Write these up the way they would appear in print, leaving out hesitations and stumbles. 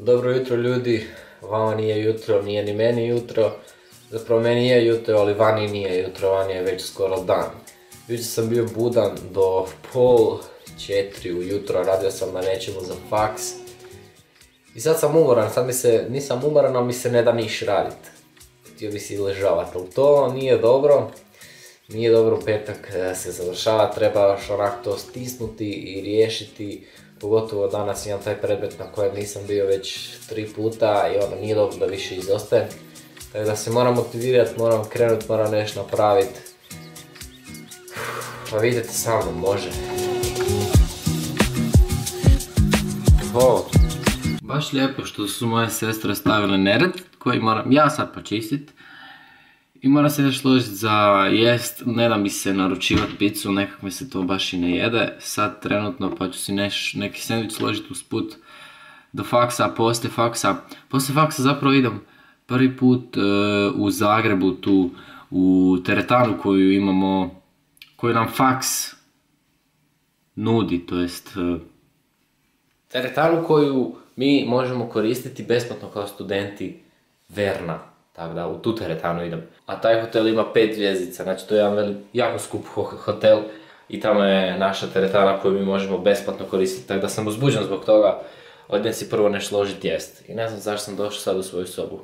Dobro jutro ljudi, vama nije jutro, nije ni meni jutro. Zapravo meni je jutro, ali vani nije jutro, vani je već skoro dan. Jučer sam bio budan do 3:30 ujutro, radio sam na nečemu za faks. I sad sam umoran, nisam umoran, ali mi se ne da niš radit. Htio bi si ležavat, ali to nije dobro. Nije dobro, u petak se završava, treba još onak to stisnuti i riješiti. Pogotovo danas imam taj predmet na kojem nisam bio već 3 puta i ono nije dobro da više izostajem. Tako da se moram motivirati, moram krenuti, moram nešto napraviti. Pa vidite sa mnom, može. Baš lijepo što su moje sestre stavile nered koji moram ja sad počistit. I moram se još složiti za jest, ne da mi se naručivat picu, nekak mi se to baš i ne jede. Sad trenutno pa ću si neki sandvič složiti usput do faksa, poslije faksa. Poslije faksa zapravo idem prvi put u Zagrebu tu u teretanu koju imamo, koju nam faks nudi, to jest teretanu koju mi možemo koristiti besplatno kao studenti Verna. Tako da u tu teretanu idem. A taj hotel ima 5 zvjezdica, znači to je jedan jako skup hotel i tamo je naša teretana koju mi možemo besplatno koristiti, tako da sam uzbuđen zbog toga. Odem si prvo nešto ložiti jest. I ne znam zašto sam došao sad u svoju sobu.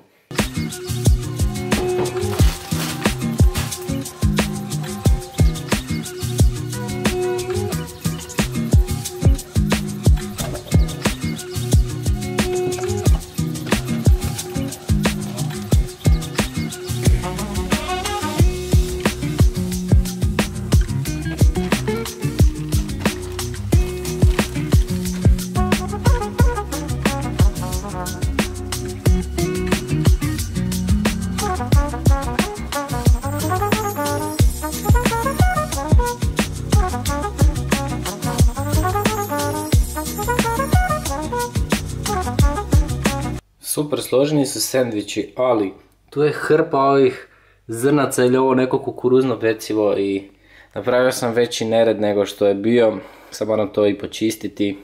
Super složeni su sendviči, ali tu je hrpa ovih zrnaca ili ovo neko kukuruzno pecivo i napravio sam veći nered nego što je bio, sad moram to i počistiti.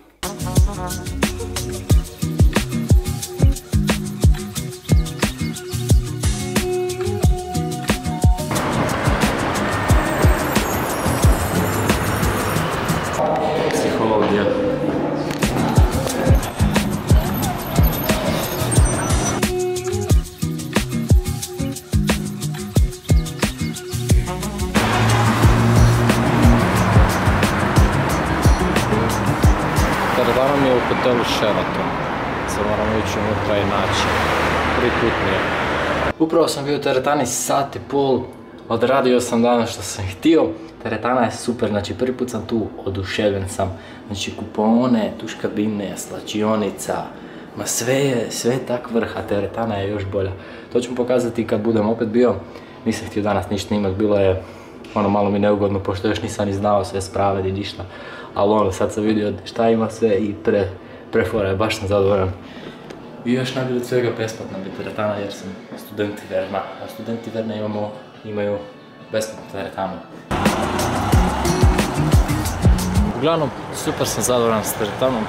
Psihologija. Teretana mi je u hotelu Sheraton, sad moram ići unutra i naći, prvi put mi je. Upravo sam bio u teretani 1,5 sata, odradio sam danas što sam htio. Teretana je super, znači prvi put sam tu, oduševljen sam. Znači kupone, tuš kabine, slačionica, ma sve je tak vrh, a teretana je još bolja. To ću vam pokazati kad budem opet bio. Nisam htio danas ništa snimat, bilo je ono malo mi neugodno pošto još nisam ni znao sve sprave ni ništa. Ali ono, sad sam vidio šta ima sve i prefora je, baš sam zadovoljan. I još najbolje od svega besplatna bi teretana jer sam studenti Verna, a studenti Verna imaju besplatnu teretanu. Uglavnom, super sam zadovoljan s teretanom.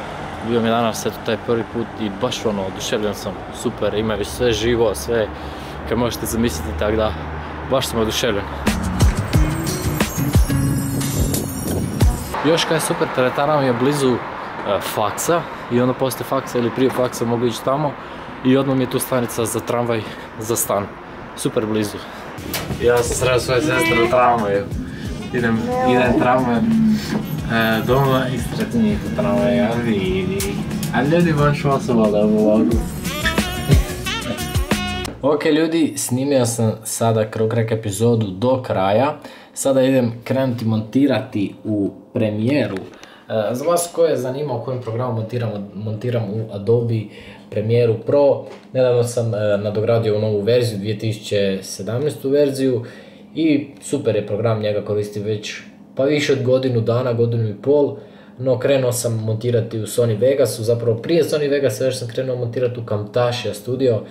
Bio mi danas eto taj prvi put i baš ono, oduševljen sam, super, imaju sve živo, sve kad možete zamisliti, tako da baš sam oduševljen. Još kaj je super, teretana mi je blizu faksa i onda poslije faksa ili prije faksa mogu ići tamo i odmah mi je tu stanica za tramvaj za stan. Super blizu. Ja sam sreo svoje sestre u tramvaju. Idem tramvajem doma i sretnim ih u tramvaju, a vidi. A ljudi baš osoba da mogu. Ok ljudi, snimio sam sada Krokrek epizodu do kraja. Sada idem krenuti montirati u Premieru. Za vas koje je zanima u kojem programu montiram u Adobe Premieru Pro. Nedavno sam nadogradio novu verziju, 2017. verziju i super je program, njega koristim već pa više od godinu dana, godinu i pol. No krenuo sam montirati u Sony Vegasu, zapravo prije Sony Vegasa još sam krenuo montirati u Camtasia Studio.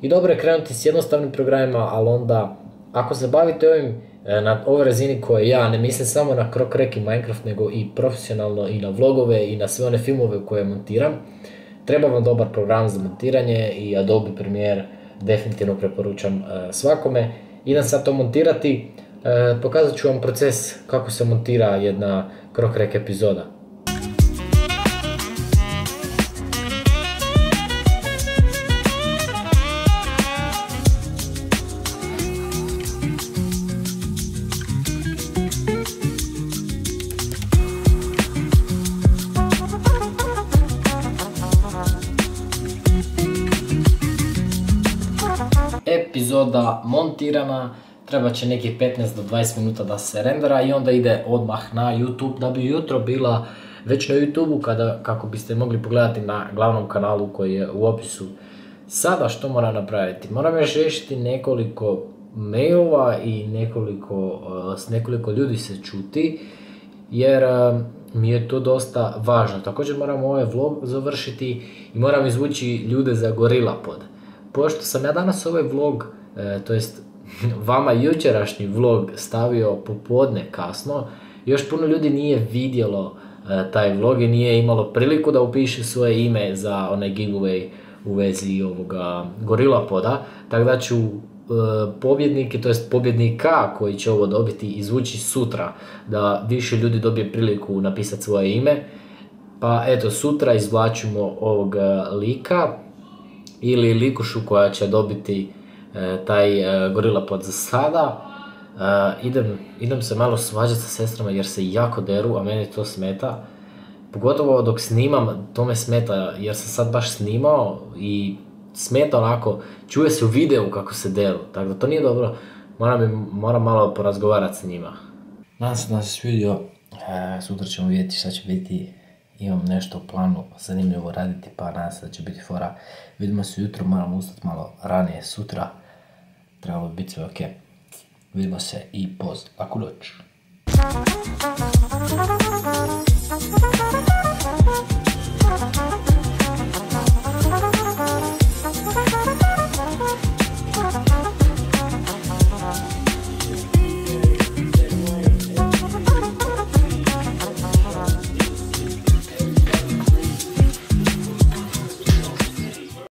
I dobro je krenuti s jednostavnim programima, ali onda ako se bavite ovim na ovoj razini koje ja ne mislim samo na Krokrek i Minecraft nego i profesionalno i na vlogove i na sve one filmove koje montiram, Treba vam dobar program za montiranje i Adobe Premiere definitivno preporučam svakome. Idem sad to montirati, pokazat ću vam proces kako se montira jedna Krokrack epizoda. Epizoda montirana, treba će nekih 15 do 20 minuta da se rendera i onda ide odmah na YouTube, da bi jutro bila već na YouTubeu kako biste mogli pogledati na glavnom kanalu koji je u opisu. Sada što moram napraviti? Moram još riješiti nekoliko mailova i s nekoliko ljudi se čuti, jer mi je to dosta važno. Također moram ovaj vlog završiti i moram izvući ljude za GorillaPod. Pošto sam ja danas ovaj vlog, to jest vama jučerašnji vlog stavio popodne kasno, još puno ljudi nije vidjelo taj vlog i nije imalo priliku da upiše svoje ime za onaj giveaway u vezi ovoga GorillaPoda, tako da ću pobjednike, to jest pobjednika koji će ovo dobiti, izvući sutra, da više ljudi dobije priliku napisati svoje ime. Pa eto, sutra izvlačimo ovog lika ili likušu koja će dobiti taj GorillaPod za sada. Idem se malo svađati sa sestrama jer se jako deru, a meni to smeta. Pogotovo dok snimam, to me smeta jer sam sad baš snimao i smeta onako, čuje se u videu kako se deru, tako da to nije dobro, moram malo porazgovarati s njima. Nadam se da se svidio, sutra ćemo vidjeti šta će biti, imam nešto u planu zanimljivo raditi, pa nadam se da će biti fora. Vidimo se jutro, moram ustati malo ranije sutra, trebalo bi biti sve ok. Vidimo se i poz, laku noć.